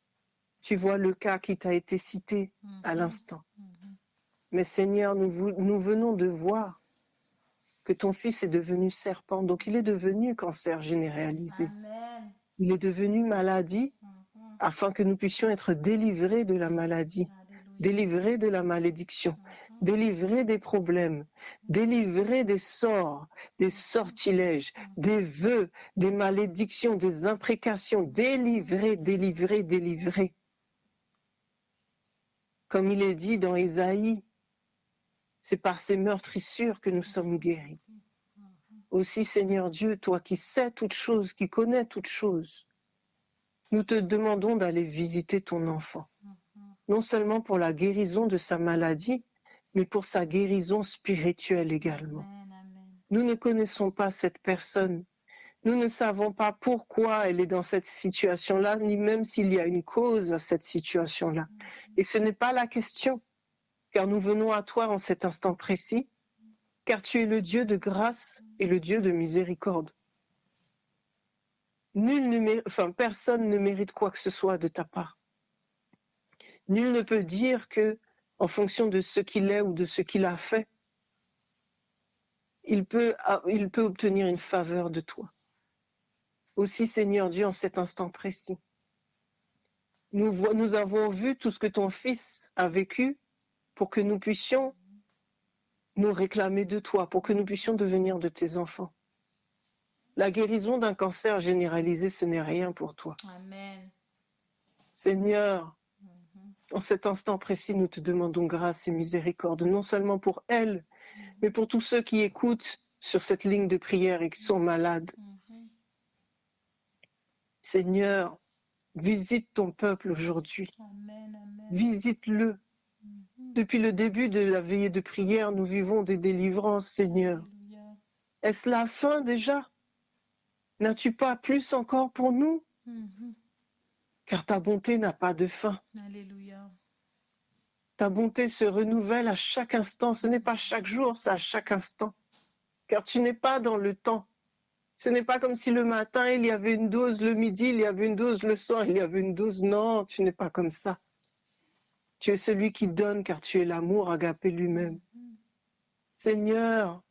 tu vois le cas qui t'a été cité à l'instant. Mais Seigneur, nous venons de voir que ton fils est devenu serpent, donc il est devenu cancer généralisé. Amen. Il est devenu maladie afin que nous puissions être délivrés de la maladie, délivrés de la malédiction, délivrés des problèmes, délivrés des sorts, des sortilèges, des vœux, des malédictions, des imprécations, délivrés, délivrés, délivrés. Comme il est dit dans Ésaïe, c'est par ces meurtrissures que nous sommes guéris. Aussi, Seigneur Dieu, toi qui sais toutes choses, qui connais toutes choses, Nous te demandons d'aller visiter ton enfant, Mhm. non seulement pour la guérison de sa maladie, mais pour sa guérison spirituelle également. Amen, amen. Nous ne connaissons pas cette personne. Nous ne savons pas pourquoi elle est dans cette situation-là, ni même s'il y a une cause à cette situation-là. Et ce n'est pas la question, car nous venons à toi en cet instant précis, car tu es le Dieu de grâce et le Dieu de miséricorde. Personne ne mérite quoi que ce soit de ta part. Nul ne peut dire que, en fonction de ce qu'il est ou de ce qu'il a fait, il peut obtenir une faveur de toi. Aussi, Seigneur Dieu, en cet instant précis, nous avons vu tout ce que ton Fils a vécu pour que nous puissions nous réclamer de toi, pour que nous puissions devenir de tes enfants. La guérison d'un cancer généralisé, ce n'est rien pour toi. Amen. Seigneur, Mhm. en cet instant précis, nous te demandons grâce et miséricorde, non seulement pour elle, mais pour tous ceux qui écoutent sur cette ligne de prière et qui sont malades. Mhm. Seigneur, visite ton peuple aujourd'hui. Amen, amen. Visite-le. Mhm. Depuis le début de la veillée de prière, nous vivons des délivrances, Seigneur. Alléluia. Est-ce la fin déjà? N'as-tu pas plus encore pour nous? Mhm. Car ta bonté n'a pas de fin. Alléluia. Ta bonté se renouvelle à chaque instant. Ce n'est pas chaque jour, c'est à chaque instant. Car tu n'es pas dans le temps. Ce n'est pas comme si le matin, il y avait une dose, le midi, il y avait une dose, le soir, il y avait une dose. Non, tu n'es pas comme ça. Tu es celui qui donne, car tu es l'amour agapé lui-même. Mhm. Seigneur,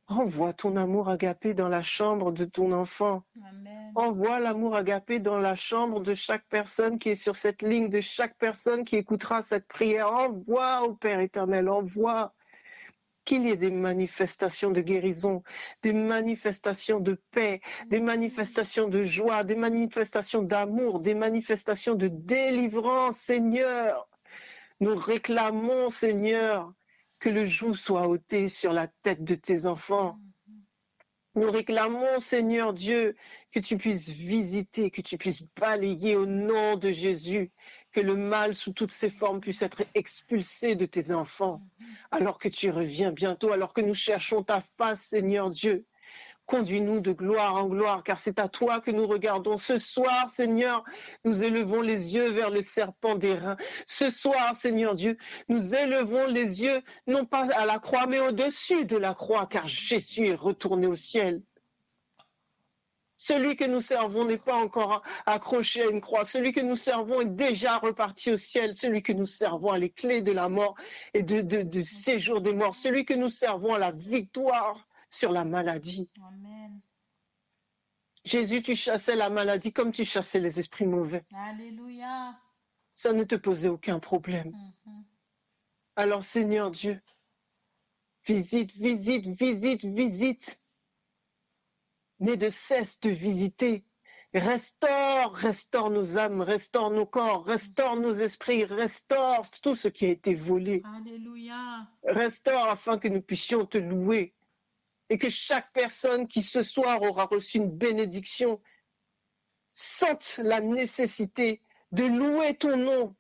envoie ton amour agapé dans la chambre de ton enfant. Amen. Envoie l'amour agapé dans la chambre de chaque personne qui est sur cette ligne, de chaque personne qui écoutera cette prière. Envoie, ô Père éternel, envoie qu'il y ait des manifestations de guérison, des manifestations de paix, des manifestations de joie, des manifestations d'amour, des manifestations de délivrance, Seigneur. Nous réclamons, Seigneur, que le joug soit ôté sur la tête de tes enfants. Nous réclamons, Seigneur Dieu, que tu puisses visiter, que tu puisses balayer au nom de Jésus, que le mal sous toutes ses formes puisse être expulsé de tes enfants, alors que tu reviens bientôt, alors que nous cherchons ta face, Seigneur Dieu. Conduis-nous de gloire en gloire, car c'est à toi que nous regardons. Ce soir, Seigneur, nous élevons les yeux vers le serpent d'airain. Ce soir, Seigneur Dieu, nous élevons les yeux, non pas à la croix, mais au-dessus de la croix, car Jésus est retourné au ciel. Celui que nous servons n'est pas encore accroché à une croix. Celui que nous servons est déjà reparti au ciel. Celui que nous servons a les clés de la mort et de séjour des morts. Celui que nous servons a la victoire sur la maladie. Amen. Jésus, tu chassais la maladie comme tu chassais les esprits mauvais. Alléluia. Ça ne te posait aucun problème. Mhm. Alors, Seigneur Dieu, visite, visite, visite, visite. N'aie de cesse de visiter. Restaure, restaure nos âmes, restaure nos corps, restaure nos esprits, restaure tout ce qui a été volé. Alléluia. Restaure afin que nous puissions te louer. Et que chaque personne qui ce soir aura reçu une bénédiction sente la nécessité de louer ton nom.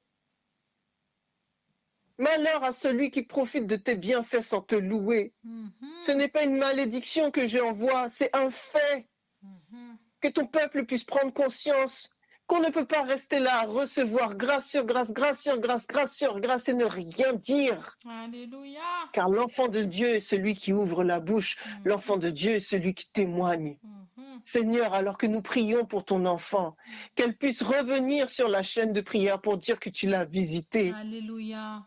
Malheur à celui qui profite de tes bienfaits sans te louer. Mhm. Ce n'est pas une malédiction que j'envoie, c'est un fait. Mhm. Que ton peuple puisse prendre conscience qu'on ne peut pas rester là à recevoir grâce sur grâce, grâce sur grâce, grâce sur grâce et ne rien dire. Alléluia. Car l'enfant de Dieu est celui qui ouvre la bouche, l'enfant de Dieu est celui qui témoigne. Mhm. Seigneur, alors que nous prions pour ton enfant, qu'elle puisse revenir sur la chaîne de prière pour dire que tu l'as visité. Alléluia.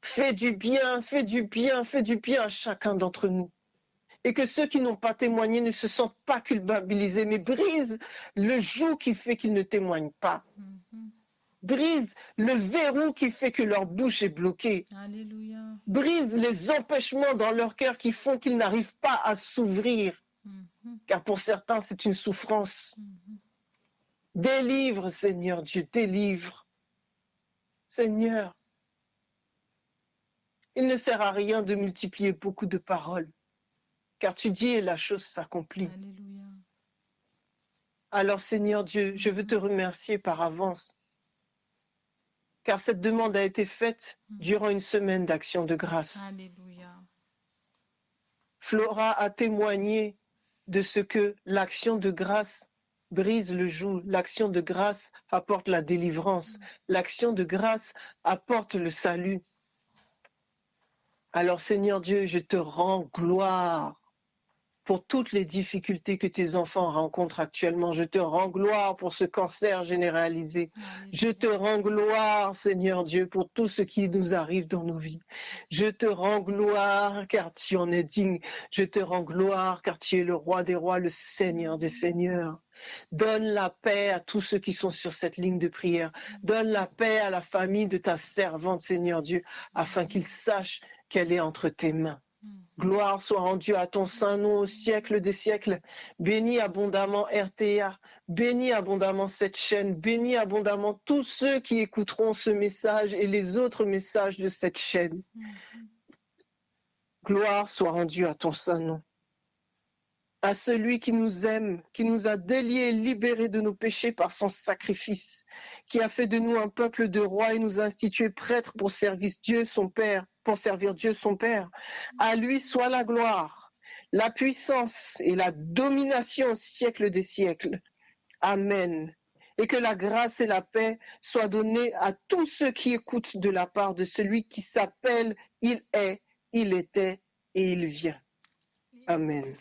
Fais du bien, fais du bien, fais du bien à chacun d'entre nous. Et que ceux qui n'ont pas témoigné ne se sentent pas culpabilisés, mais brise le joug qui fait qu'ils ne témoignent pas. Mhm. Brise le verrou qui fait que leur bouche est bloquée. Alléluia. Brise les empêchements dans leur cœur qui font qu'ils n'arrivent pas à s'ouvrir. Mhm. Car pour certains, c'est une souffrance. Mhm. Délivre, Seigneur Dieu, délivre. Seigneur, il ne sert à rien de multiplier beaucoup de paroles. Car tu dis et la chose s'accomplit. Alléluia. Alors Seigneur Dieu, je veux te remercier par avance, car cette demande a été faite durant une semaine d'action de grâce. Alléluia. Flora a témoigné de ce que l'action de grâce brise le joug, l'action de grâce apporte la délivrance, l'action de grâce apporte le salut. Alors Seigneur Dieu, je te rends gloire pour toutes les difficultés que tes enfants rencontrent actuellement. Je te rends gloire pour ce cancer généralisé. Je te rends gloire, Seigneur Dieu, pour tout ce qui nous arrive dans nos vies. Je te rends gloire car tu en es digne. Je te rends gloire car tu es le roi des rois, le Seigneur des seigneurs. Donne la paix à tous ceux qui sont sur cette ligne de prière. Donne la paix à la famille de ta servante, Seigneur Dieu, afin qu'ils sachent qu'elle est entre tes mains. Gloire soit rendue à ton saint nom au siècle des siècles. Bénis abondamment RTA, bénis abondamment cette chaîne, bénis abondamment tous ceux qui écouteront ce message et les autres messages de cette chaîne. Gloire soit rendue à ton saint nom. À celui qui nous aime, qui nous a déliés et libérés de nos péchés par son sacrifice, qui a fait de nous un peuple de rois et nous a institués prêtres pour servir Dieu son Père, À lui soit la gloire, la puissance et la domination au siècle des siècles. Amen. Et que la grâce et la paix soient données à tous ceux qui écoutent de la part de celui qui s'appelle, il est, il était et il vient. Amen.